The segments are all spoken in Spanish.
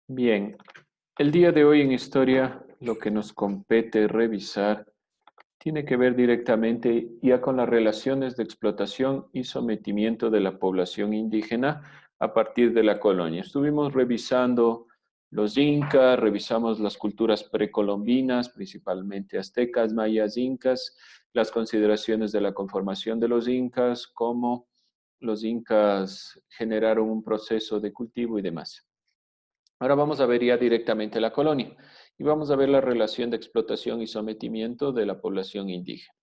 Bien, el día de hoy en historia lo que nos compete revisar tiene que ver directamente ya con las relaciones de explotación y sometimiento de la población indígena a partir de la colonia. Estuvimos revisando los incas, revisamos las culturas precolombinas, principalmente aztecas, mayas, incas, las consideraciones de la conformación de los incas, cómo los incas generaron un proceso de cultivo y demás. Ahora vamos a ver ya directamente la colonia y vamos a ver la relación de explotación y sometimiento de la población indígena.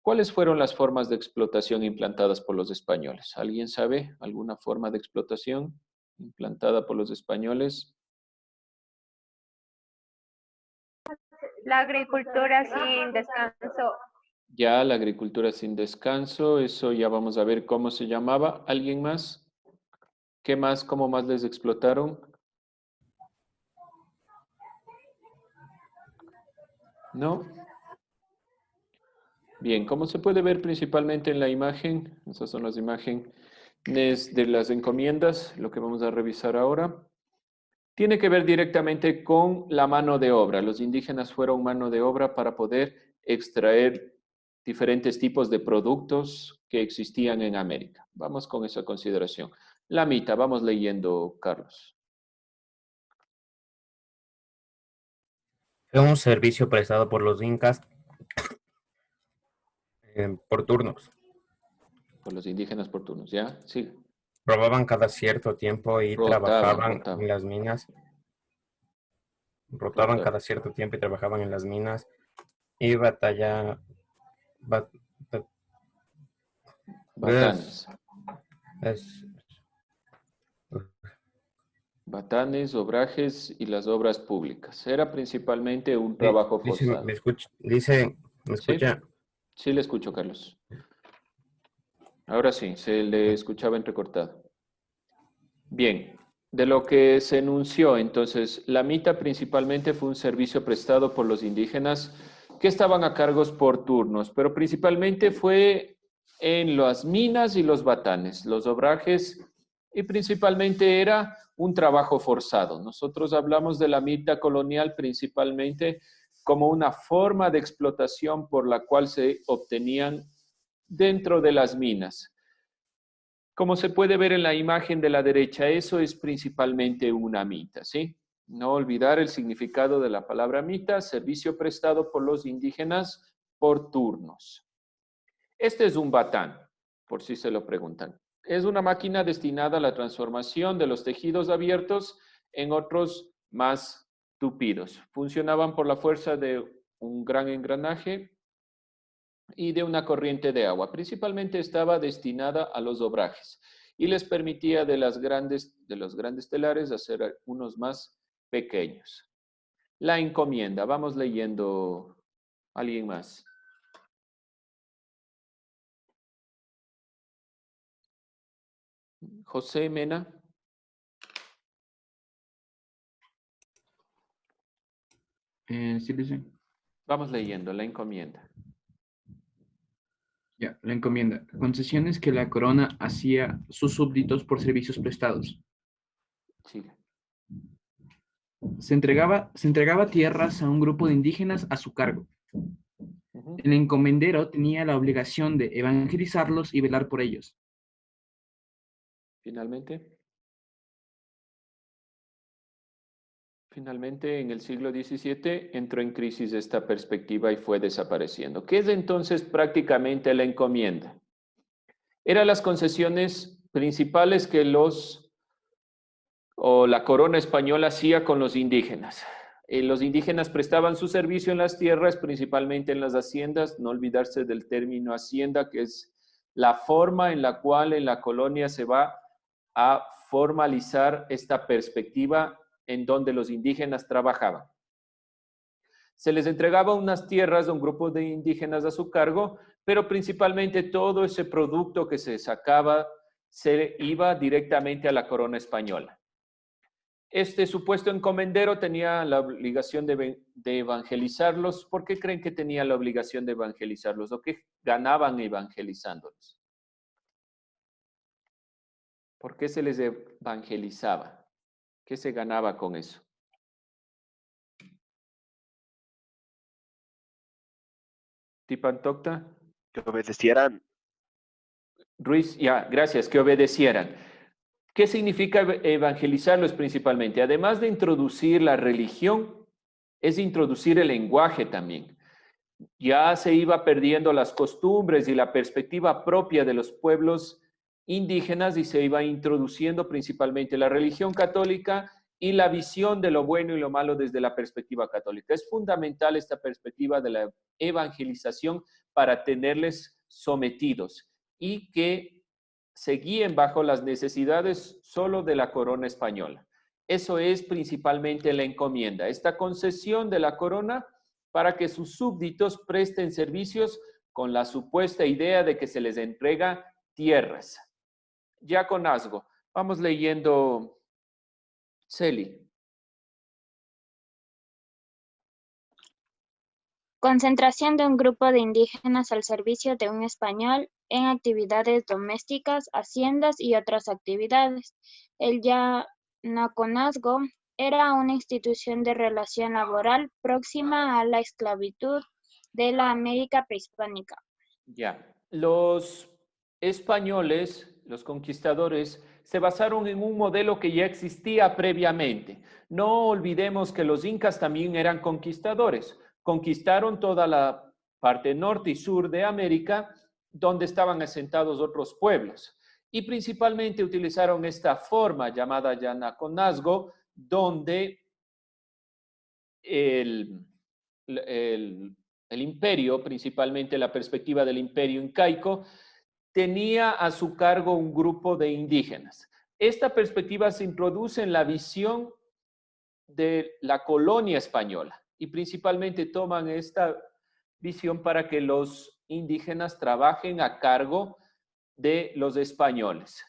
¿Cuáles fueron las formas de explotación implantadas por los españoles? ¿Alguien sabe alguna forma de explotación implantada por los españoles? La agricultura sin descanso. Ya la agricultura sin descanso, eso ya vamos a ver cómo se llamaba. ¿Alguien más? ¿Qué más? ¿Cómo más les explotaron? ¿No? Bien, como se puede ver principalmente en la imagen, esas son las imágenes de las encomiendas, lo que vamos a revisar ahora, tiene que ver directamente con la mano de obra. Los indígenas fueron mano de obra para poder extraer diferentes tipos de productos que existían en América. Vamos con esa consideración. La mitad, vamos leyendo, Carlos. Fue un servicio prestado por los incas por turnos. Por los indígenas por turnos, ¿ya? Sí. Robaban cada cierto tiempo y Rotaban, trabajaban rotaban, en las minas. Rotaban rotaban. cada cierto tiempo y trabajaban en las minas y batalla. ba- ba- es, Batanes. es- Batanes, obrajes y las obras públicas. Era principalmente un di- trabajo dice, forzado. me ¿Sí? escucha. Sí le escucho, Carlos. Ahora sí, se le escuchaba entrecortado. Bien, de lo que se enunció, entonces, la mita principalmente fue un servicio prestado por los indígenas que estaban a cargos por turnos, pero principalmente fue en las minas y los batanes, los obrajes, y principalmente era un trabajo forzado. Nosotros hablamos de la mita colonial principalmente como una forma de explotación por la cual se obtenían dentro de las minas. Como se puede ver en la imagen de la derecha, eso es principalmente una mita, ¿sí? No olvidar el significado de la palabra mita, servicio prestado por los indígenas por turnos. Este es un batán, por si se lo preguntan. Es una máquina destinada a la transformación de los tejidos abiertos en otros más tupidos. Funcionaban por la fuerza de un gran engranaje y de una corriente de agua. Principalmente estaba destinada a los obrajes y les permitía de los grandes telares hacer unos más pequeños. La encomienda, vamos leyendo. ¿Alguien más? José Mena. Sí, dice. Vamos leyendo, la encomienda. Ya, la encomienda. Concesiones que la corona hacía a sus súbditos por servicios prestados. Sigue. Se entregaba tierras a un grupo de indígenas a su cargo. Ujú. El encomendero tenía la obligación de evangelizarlos y velar por ellos. Finalmente, en el siglo XVII entró en crisis esta perspectiva y fue desapareciendo. ¿Qué es entonces prácticamente la encomienda? Eran las concesiones principales que la corona española hacía con los indígenas. Los indígenas prestaban su servicio en las tierras, principalmente en las haciendas, no olvidarse del término hacienda, que es la forma en la cual en la colonia se va a formalizar esta perspectiva en donde los indígenas trabajaban. Se les entregaba unas tierras a un grupo de indígenas a su cargo, pero principalmente todo ese producto que se sacaba se iba directamente a la corona española. Este supuesto encomendero tenía la obligación de evangelizarlos. ¿Por qué creen que tenía la obligación de evangelizarlos? ¿O qué ganaban evangelizándolos? ¿Por qué se les evangelizaba? ¿Qué se ganaba con eso? Tipantocta. Que obedecieran. Ruiz, ya, gracias, que obedecieran. ¿Qué significa evangelizarlos principalmente? Además de introducir la religión, es introducir el lenguaje también. Ya se iba perdiendo las costumbres y la perspectiva propia de los pueblos indígenas y se iba introduciendo principalmente la religión católica y la visión de lo bueno y lo malo desde la perspectiva católica. Es fundamental esta perspectiva de la evangelización para tenerles sometidos y que se guíen bajo las necesidades solo de la corona española. Eso es principalmente la encomienda, esta concesión de la corona para que sus súbditos presten servicios con la supuesta idea de que se les entrega tierras. Yaconazgo. Vamos leyendo, Celi. Concentración de un grupo de indígenas al servicio de un español en actividades domésticas, haciendas y otras actividades. El yanaconazgo era una institución de relación laboral próxima a la esclavitud de la América prehispánica. Ya. Los españoles, los conquistadores, se basaron en un modelo que ya existía previamente. No olvidemos que los incas también eran conquistadores. Conquistaron toda la parte norte y sur de América, donde estaban asentados otros pueblos. Y principalmente utilizaron esta forma llamada yanaconazgo, donde el imperio, principalmente la perspectiva del imperio incaico, tenía a su cargo un grupo de indígenas. Esta perspectiva se introduce en la visión de la colonia española y principalmente toman esta visión para que los indígenas trabajen a cargo de los españoles.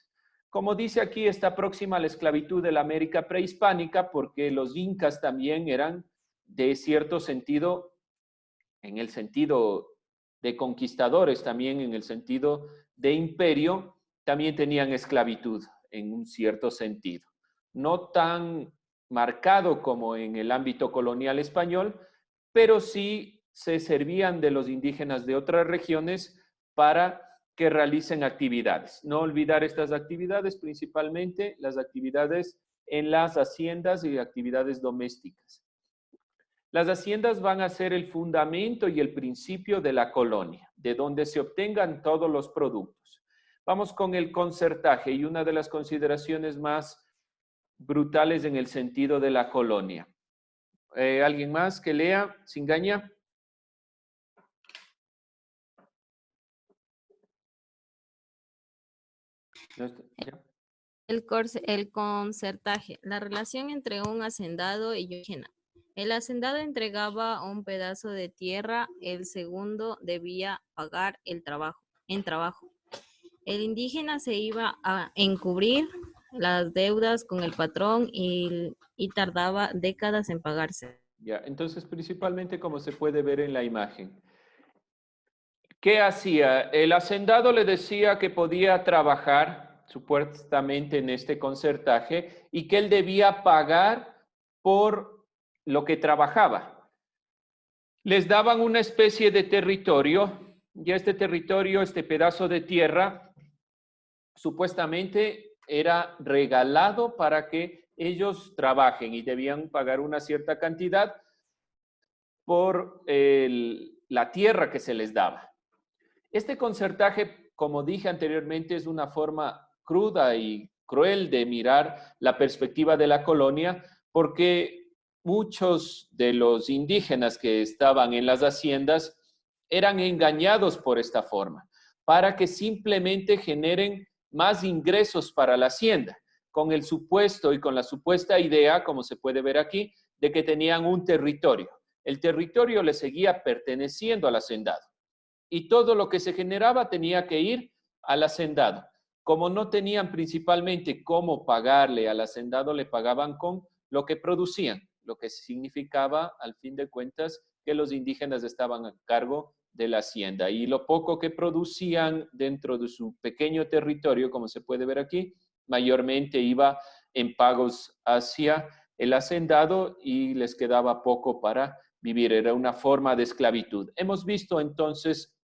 Como dice aquí, está próxima a la esclavitud de la América prehispánica porque los incas también eran, de cierto sentido, en el sentido de conquistadores, también en el sentido de imperio, también tenían esclavitud en un cierto sentido. No tan marcado como en el ámbito colonial español, pero sí se servían de los indígenas de otras regiones para que realicen actividades. No olvidar estas actividades, principalmente las actividades en las haciendas y actividades domésticas. Las haciendas van a ser el fundamento y el principio de la colonia, de donde se obtengan todos los productos. Vamos con el concertaje y una de las consideraciones más brutales en el sentido de la colonia. ¿Alguien más que lea? ¿Singaña? El concertaje, la relación entre un hacendado y un indígena. El hacendado entregaba un pedazo de tierra, el segundo debía pagar en trabajo. El indígena se iba a encubrir las deudas con el patrón y tardaba décadas en pagarse. Ya, entonces principalmente como se puede ver en la imagen. ¿Qué hacía? El hacendado le decía que podía trabajar supuestamente en este concertaje y que él debía pagar por lo que trabajaba. Les daban una especie de territorio y este territorio, este pedazo de tierra, supuestamente era regalado para que ellos trabajen y debían pagar una cierta cantidad por la tierra que se les daba. Este concertaje, como dije anteriormente, es una forma cruda y cruel de mirar la perspectiva de la colonia, porque muchos de los indígenas que estaban en las haciendas eran engañados por esta forma, para que simplemente generen más ingresos para la hacienda, con el supuesto y con la supuesta idea, como se puede ver aquí, de que tenían un territorio. El territorio le seguía perteneciendo al hacendado y todo lo que se generaba tenía que ir al hacendado. Como no tenían principalmente cómo pagarle al hacendado, le pagaban con lo que producían, lo que significaba, al fin de cuentas, que los indígenas estaban a cargo de la hacienda. Y lo poco que producían dentro de su pequeño territorio, como se puede ver aquí, mayormente iba en pagos hacia el hacendado y les quedaba poco para vivir, era una forma de esclavitud. Hemos visto entonces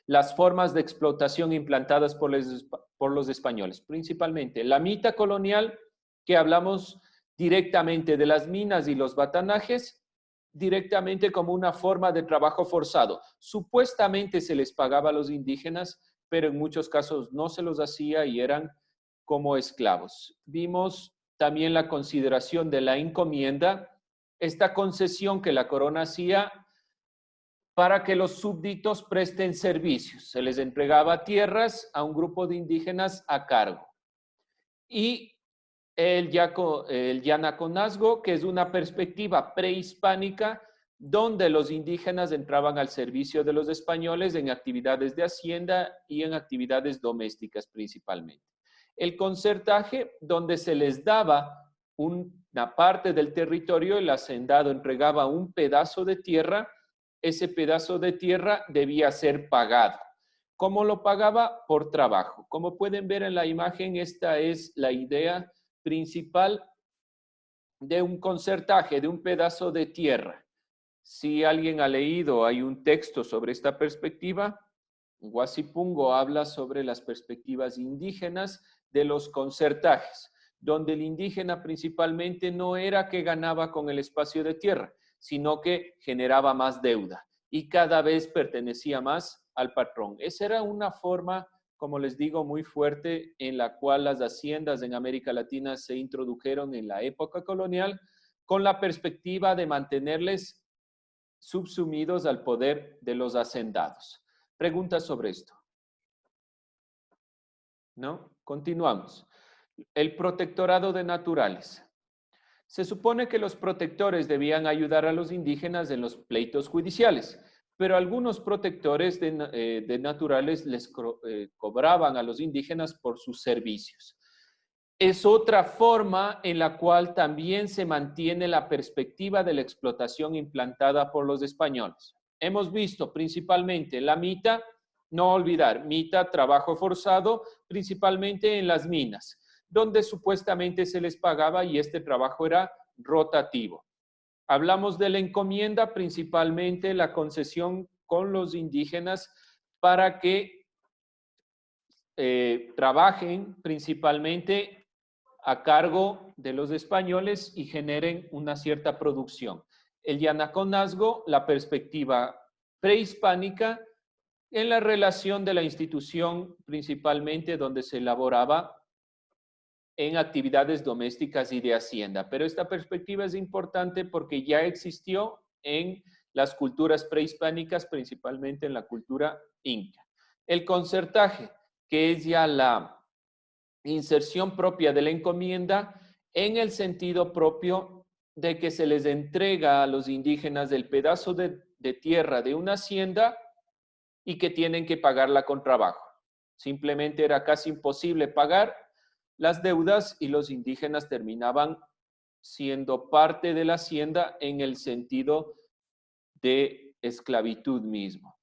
las formas de explotación implantadas por los españoles, principalmente la mita colonial, que hablamos directamente de las minas y los batanajes, directamente como una forma de trabajo forzado. Supuestamente se les pagaba a los indígenas, pero en muchos casos no se los hacía y eran como esclavos. Vimos también la consideración de la encomienda, esta concesión que la corona hacía para que los súbditos presten servicios. Se les entregaba tierras a un grupo de indígenas a cargo. Y el yanaconazgo, que es una perspectiva prehispánica donde los indígenas entraban al servicio de los españoles en actividades de hacienda y en actividades domésticas principalmente. El concertaje, donde se les daba una parte del territorio, el hacendado entregaba un pedazo de tierra, ese pedazo de tierra debía ser pagado. ¿Cómo lo pagaba? Por trabajo. Como pueden ver en la imagen, esta es la idea principal de un concertaje, de un pedazo de tierra. Si alguien ha leído, hay un texto sobre esta perspectiva. Huasipungo habla sobre las perspectivas indígenas de los concertajes, donde el indígena principalmente no era que ganaba con el espacio de tierra, sino que generaba más deuda y cada vez pertenecía más al patrón. Esa era una forma, como les digo, muy fuerte en la cual las haciendas en América Latina se introdujeron en la época colonial con la perspectiva de mantenerles subsumidos al poder de los hacendados. ¿Preguntas sobre esto? ¿No? Continuamos. El protectorado de naturales. Se supone que los protectores debían ayudar a los indígenas en los pleitos judiciales, pero algunos protectores de naturales les cobraban a los indígenas por sus servicios. Es otra forma en la cual también se mantiene la perspectiva de la explotación implantada por los españoles. Hemos visto principalmente la mita, no olvidar, mita, trabajo forzado, principalmente en las minas, donde supuestamente se les pagaba y este trabajo era rotativo. Hablamos de la encomienda, principalmente la concesión con los indígenas para que trabajen principalmente a cargo de los españoles y generen una cierta producción. El yanaconazgo, la perspectiva prehispánica en la relación de la institución principalmente donde se elaboraba en actividades domésticas y de hacienda. Pero esta perspectiva es importante porque ya existió en las culturas prehispánicas, principalmente en la cultura inca. El concertaje, que es ya la inserción propia de la encomienda en el sentido propio de que se les entrega a los indígenas el pedazo de tierra de una hacienda y que tienen que pagarla con trabajo. Simplemente era casi imposible pagar las deudas y los indígenas terminaban siendo parte de la hacienda en el sentido de esclavitud mismo.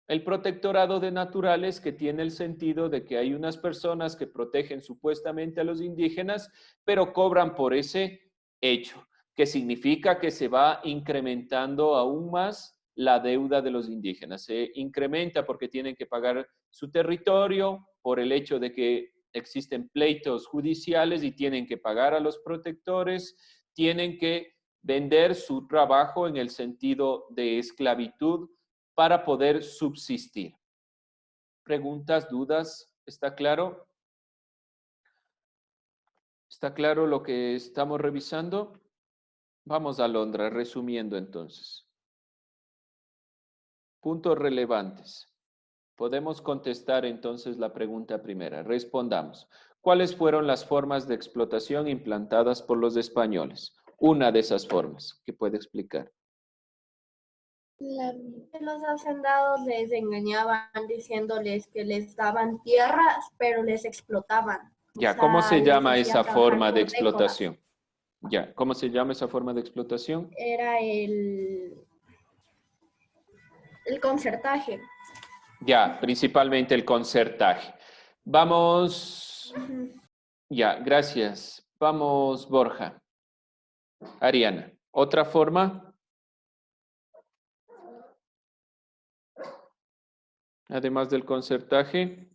El protectorado de naturales, que tiene el sentido de que hay unas personas que protegen supuestamente a los indígenas, pero cobran por ese hecho, que significa que se va incrementando aún más la deuda de los indígenas. Se incrementa porque tienen que pagar su territorio, por el hecho de que existen pleitos judiciales y tienen que pagar a los protectores, tienen que vender su trabajo en el sentido de esclavitud para poder subsistir. ¿Preguntas, dudas? ¿Está claro? ¿Está claro lo que estamos revisando? Vamos a Londra, resumiendo entonces. Puntos relevantes. Podemos contestar entonces la pregunta primera. Respondamos. ¿Cuáles fueron las formas de explotación implantadas por los españoles? Una de esas formas que puede explicar. Los hacendados les engañaban diciéndoles que les daban tierras, pero les explotaban. Ya, O ¿cómo sea, se les llama hacían esa trabajar forma de por décadas. explotación? Ya, ¿cómo se llama esa forma de explotación? Era el concertaje. Ya, principalmente el concertaje. Vamos. Ya, gracias. Vamos, Borja. Ariana, ¿otra forma? Además del concertaje.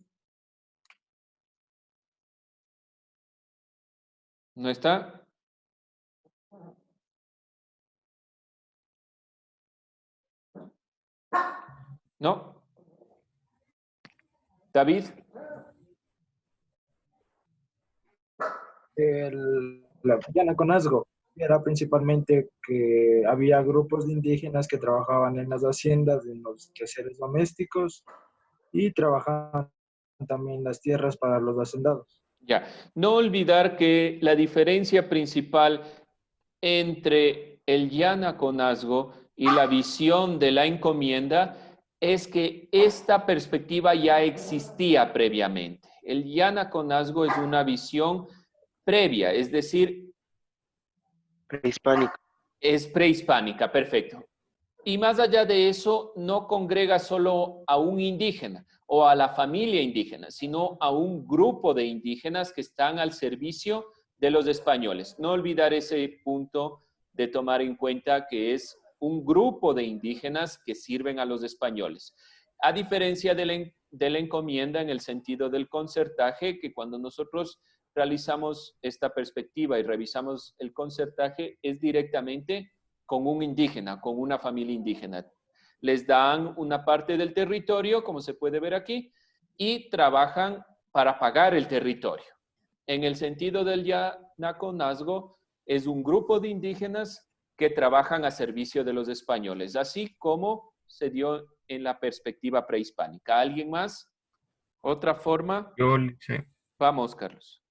¿No está? ¿No? David. La Yanaconazgo era principalmente que había grupos de indígenas que trabajaban en las haciendas, en los quehaceres domésticos y trabajaban también las tierras para los hacendados. Ya, no olvidar que la diferencia principal entre el Yanaconazgo y la visión de la encomienda es que esta perspectiva ya existía previamente. El Yanaconazgo es una visión previa, es decir, Prehispánico. es prehispánica, perfecto. Y más allá de eso, no congrega solo a un indígena o a la familia indígena, sino a un grupo de indígenas que están al servicio de los españoles. No olvidar ese punto de tomar en cuenta que es un grupo de indígenas que sirven a los españoles. A diferencia de la encomienda en el sentido del concertaje, que cuando nosotros realizamos esta perspectiva y revisamos el concertaje, es directamente con un indígena, con una familia indígena. Les dan una parte del territorio, como se puede ver aquí, y trabajan para pagar el territorio. En el sentido del Yanaconazgo, es un grupo de indígenas que trabajan a servicio de los españoles, así como se dio en la perspectiva prehispánica. ¿Alguien más? ¿Otra forma? Yo, sí, Vamos, Carlos.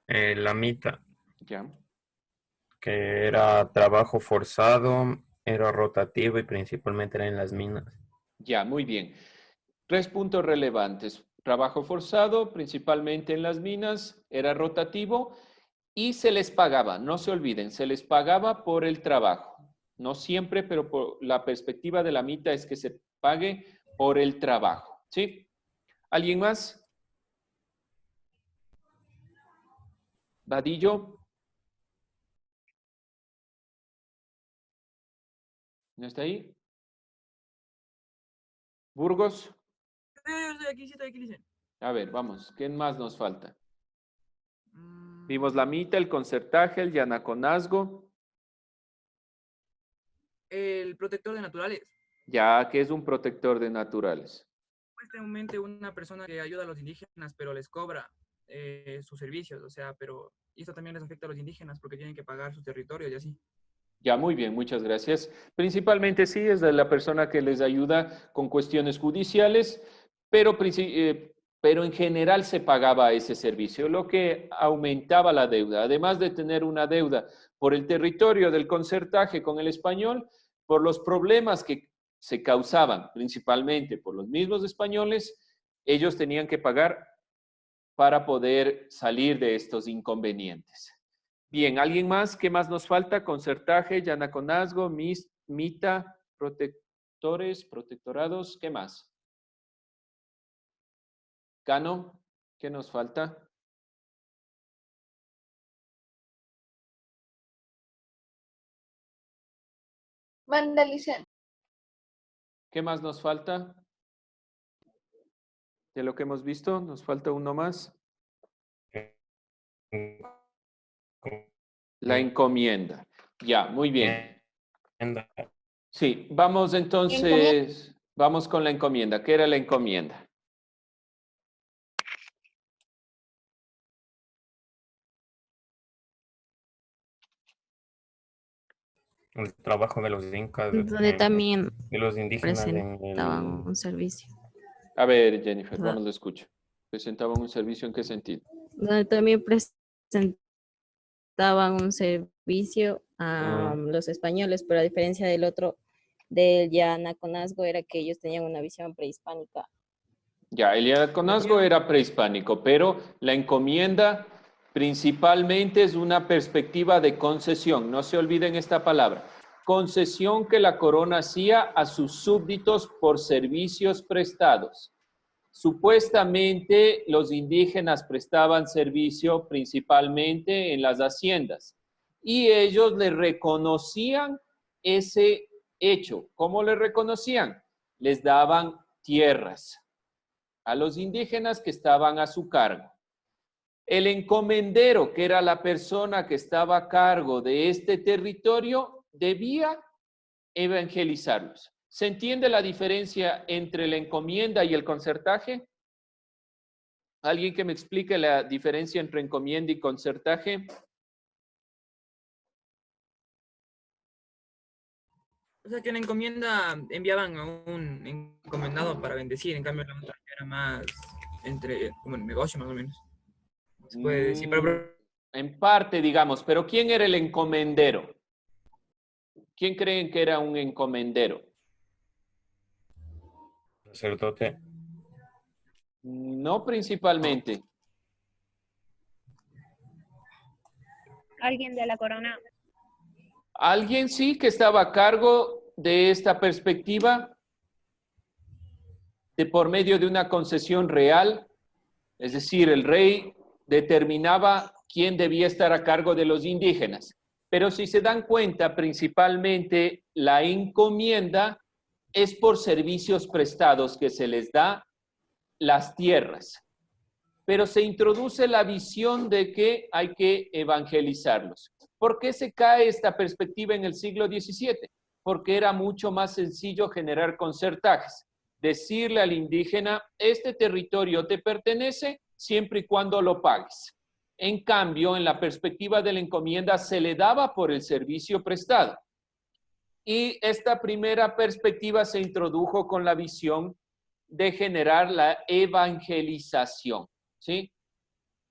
la mita, Ya. que era trabajo forzado, era rotativo y principalmente era en las minas. Ya, muy bien. 3 puntos relevantes. Trabajo forzado, principalmente en las minas, era rotativo y se les pagaba, no se olviden, se les pagaba por el trabajo. No siempre, pero por la perspectiva de la mita es que se pague por el trabajo. ¿Sí? ¿Alguien más? Vadillo. ¿No está ahí? Burgos. Estoy aquí, dice. A ver, vamos. ¿Qué más nos falta? Vimos la mita, el concertaje, el yanaconazgo. El protector de naturales. Ya, ¿qué es un protector de naturales? Supuestamente una persona que ayuda a los indígenas, pero les cobra sus servicios, o sea, pero esto también les afecta a los indígenas porque tienen que pagar sus territorios y así. Ya, muy bien, muchas gracias. Principalmente sí, es de la persona que les ayuda con cuestiones judiciales, pero en general se pagaba ese servicio, lo que aumentaba la deuda. Además de tener una deuda por el territorio del concertaje con el español, por los problemas que se causaban principalmente por los mismos españoles, ellos tenían que pagar para poder salir de estos inconvenientes. Bien, ¿alguien más? ¿Qué más nos falta? Concertaje, yanaconazgo, mita, protectores, protectorados, ¿qué más? Cano, ¿qué nos falta? Vandalización. ¿Qué más nos falta? De lo que hemos visto, nos falta uno más. La encomienda. Ya, muy bien. Sí, vamos entonces, vamos con la encomienda. ¿Qué era la encomienda? El trabajo de los incas, Donde también de los indígenas en presentaban un servicio. A ver, Jennifer, Ah. vamos, lo escucho. ¿Presentaban un servicio en qué sentido? Donde también presentaban un servicio a los españoles, pero a diferencia del otro, del Yanaconazgo, era que ellos tenían una visión prehispánica. Ya, el yanaconazgo era prehispánico, pero la encomienda principalmente es una perspectiva de concesión. No se olviden esta palabra. Concesión que la corona hacía a sus súbditos por servicios prestados. Supuestamente los indígenas prestaban servicio principalmente en las haciendas y ellos le reconocían ese hecho. ¿Cómo le reconocían? Les daban tierras a los indígenas que estaban a su cargo. El encomendero, que era la persona que estaba a cargo de este territorio, debía evangelizarlos. ¿Se entiende la diferencia entre la encomienda y el concertaje? ¿Alguien que me explique la diferencia entre encomienda y concertaje? O sea, que en la encomienda enviaban a un encomendado para bendecir, en cambio la otra era más como el negocio más o menos. Se puede decir, pero En parte, digamos, pero ¿quién era el encomendero? ¿Quién creen que era un encomendero? Sacerdote. No principalmente. Alguien de la corona. Alguien sí que estaba a cargo de esta perspectiva de por medio de una concesión real, es decir, el rey determinaba quién debía estar a cargo de los indígenas. Pero si se dan cuenta, principalmente la encomienda es por servicios prestados que se les da las tierras. Pero se introduce la visión de que hay que evangelizarlos. ¿Por qué se cae esta perspectiva en el siglo XVII? Porque era mucho más sencillo generar concertajes. Decirle al indígena, este territorio te pertenece siempre y cuando lo pagues. En cambio, en la perspectiva de la encomienda se le daba por el servicio prestado. Y esta primera perspectiva se introdujo con la visión de generar la evangelización, ¿sí?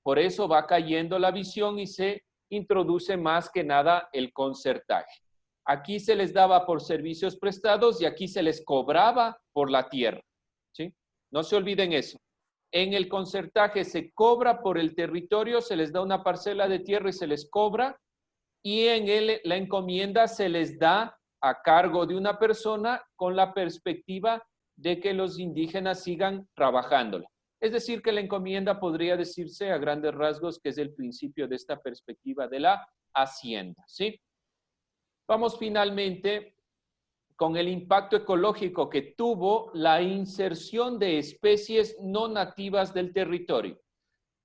Por eso va cayendo la visión y se introduce más que nada el concertaje. Aquí se les daba por servicios prestados y aquí se les cobraba por la tierra, ¿sí? No se olviden eso. En el concertaje se cobra por el territorio, se les da una parcela de tierra y se les cobra, y en la encomienda se les da a cargo de una persona con la perspectiva de que los indígenas sigan trabajándola. Es decir, que la encomienda podría decirse a grandes rasgos que es el principio de esta perspectiva de la hacienda, ¿sí? Vamos finalmente con el impacto ecológico que tuvo la inserción de especies no nativas del territorio.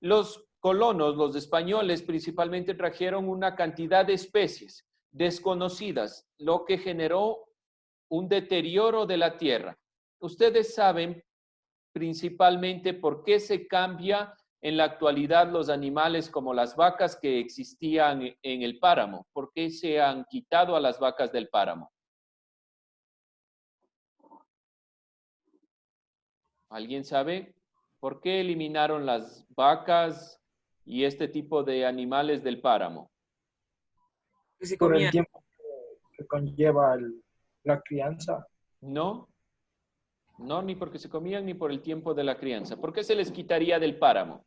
Los colonos, los españoles principalmente, trajeron una cantidad de especies desconocidas, lo que generó un deterioro de la tierra. Ustedes saben principalmente por qué se cambia en la actualidad los animales como las vacas que existían en el páramo. ¿Por qué se han quitado a las vacas del páramo? ¿Alguien sabe por qué eliminaron las vacas y este tipo de animales del páramo? Por el tiempo que conlleva la crianza. No, ni porque se comían ni por el tiempo de la crianza. ¿Por qué se les quitaría del páramo?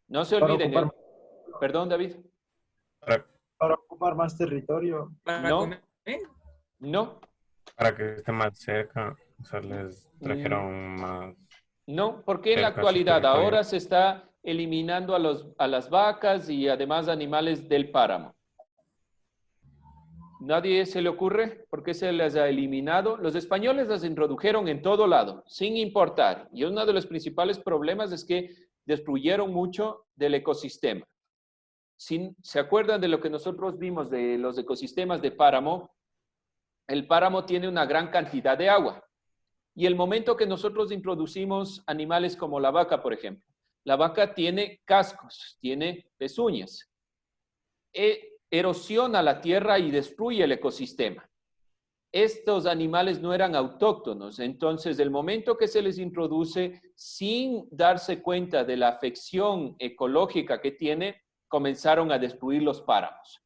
No se olviden. Perdón, David. Para ocupar más territorio. No. Para que esté más cerca, o sea, les trajeron más. No, porque en la actualidad ahora se está eliminando a las vacas y además animales del páramo. ¿Nadie se le ocurre por qué se les ha eliminado? Los españoles las introdujeron en todo lado, sin importar. Y uno de los principales problemas es que destruyeron mucho del ecosistema. ¿Se acuerdan de lo que nosotros vimos de los ecosistemas de páramo? El páramo tiene una gran cantidad de agua. Y el momento que nosotros introducimos animales como la vaca, por ejemplo, la vaca tiene cascos, tiene pezuñas. Erosiona la tierra y destruye el ecosistema. Estos animales no eran autóctonos, entonces el momento que se les introduce sin darse cuenta de la afección ecológica que tiene, comenzaron a destruir los páramos.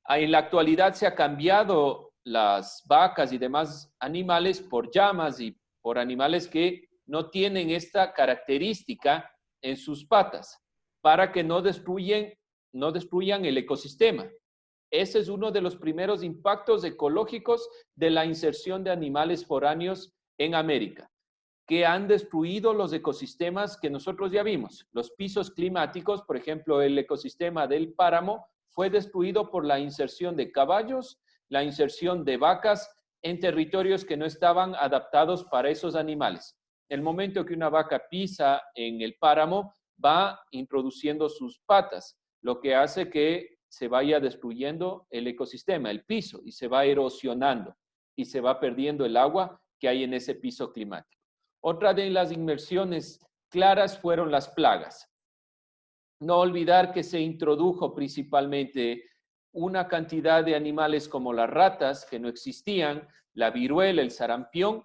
En la actualidad se ha cambiado las vacas y demás animales por llamas y por animales que no tienen esta característica en sus patas para que no destruyan el ecosistema. Ese es uno de los primeros impactos ecológicos de la inserción de animales foráneos en América, que han destruido los ecosistemas que nosotros ya vimos. Los pisos climáticos, por ejemplo, el ecosistema del páramo fue destruido por la inserción de caballos, la inserción de vacas en territorios que no estaban adaptados para esos animales. El momento que una vaca pisa en el páramo, va introduciendo sus patas, lo que hace que se vaya destruyendo el ecosistema, el piso, y se va erosionando y se va perdiendo el agua que hay en ese piso climático. Otra de las inmersiones claras fueron las plagas. No olvidar que se introdujo principalmente una cantidad de animales como las ratas, que no existían, la viruela, el sarampión,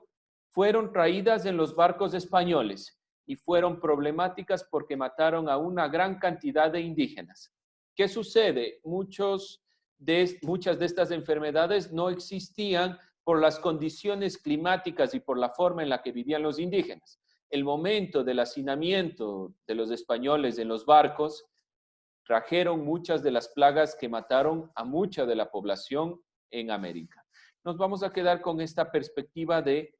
fueron traídas en los barcos españoles y fueron problemáticas porque mataron a una gran cantidad de indígenas. ¿Qué sucede? Muchas de estas enfermedades no existían por las condiciones climáticas y por la forma en la que vivían los indígenas. El momento del hacinamiento de los españoles en los barcos trajeron muchas de las plagas que mataron a mucha de la población en América. Nos vamos a quedar con esta perspectiva de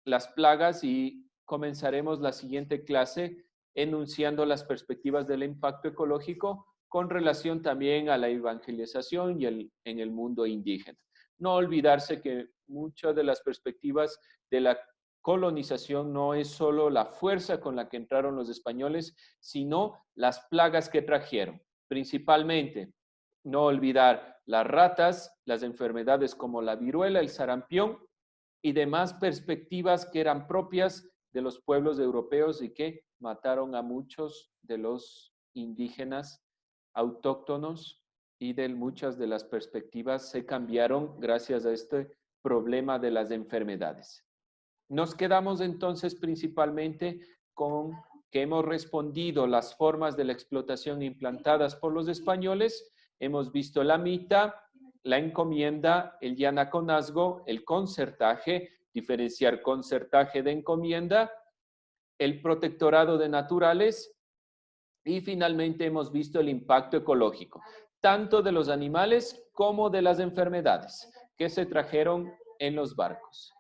las plagas y comenzaremos la siguiente clase enunciando las perspectivas del impacto ecológico con relación también a la evangelización y en el mundo indígena. No olvidarse que muchas de las perspectivas de la colonización no es solo la fuerza con la que entraron los españoles, sino las plagas que trajeron. Principalmente, no olvidar las ratas, las enfermedades como la viruela, el sarampión y demás perspectivas que eran propias de los pueblos europeos y que mataron a muchos de los indígenas autóctonos y de muchas de las perspectivas se cambiaron gracias a este problema de las enfermedades. Nos quedamos entonces principalmente con que hemos respondido las formas de la explotación implantadas por los españoles. Hemos visto la mita, la encomienda, el llanaconazgo, el concertaje, diferenciar concertaje de encomienda, el protectorado de naturales y finalmente hemos visto el impacto ecológico, tanto de los animales como de las enfermedades que se trajeron en los barcos.